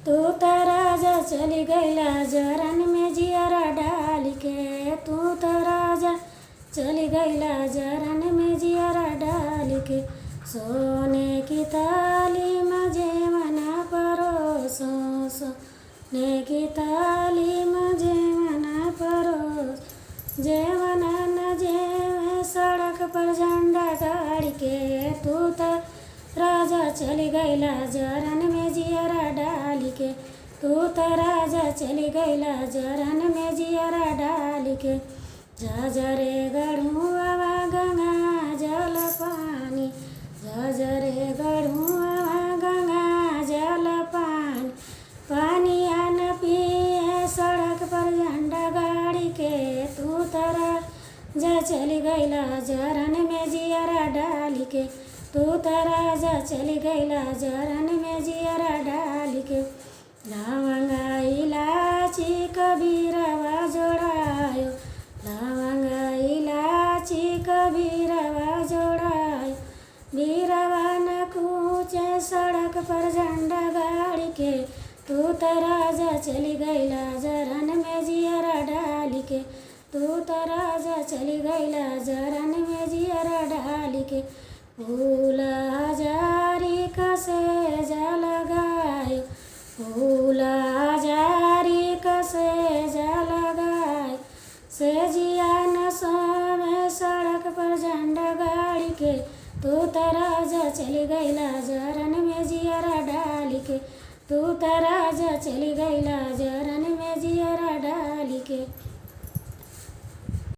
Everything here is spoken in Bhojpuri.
तू तो राजा चली गईला जरन में जियरा डाल के। तू तो राजा चली गईला जरन में जियरा डाल के। सोने की थाली में जेवना परोसो, सोने की थाली में जेवना परोस। जेवना न जेवे सड़क पर झंडा गाड़ के। तू तो राजा चली गईला जरन में जियरा डाल के। तू तो राजा चली गईला जरन में जियरा डाल के। जा रे गढ़ुआ गंगा जल पानी, जा रे गढ़ुआ गंगा जल पानी। पानिया न पिए सड़क पर झंडा गाड़ी के। तू तो राजा चली गईला जरन में जियरा डाल के। तू तो राजा चली गईला जरन में जियरा डाल के। लवंगा इलाची कबीरवा जोड़ायो, लवंगा इलाची कबीरवा जोड़ायो। बीरवा न कूचे सड़क पर झंडा गाड़ के। तू तो राजा चली गईला जरन में जियरा डाल के। तू तो राजा चली गईला जरन में जियरा डाल के। फूल हजारी कसे जा लगायो, फूल हजारी कसे जा लगायो। से जिया न सोवे सड़क पर झंडा गाड़ के। तू तो राजा चली गईला जरन में जियरा डाल के। तू तो राजा चली गईला जरन में जियरा डाल के।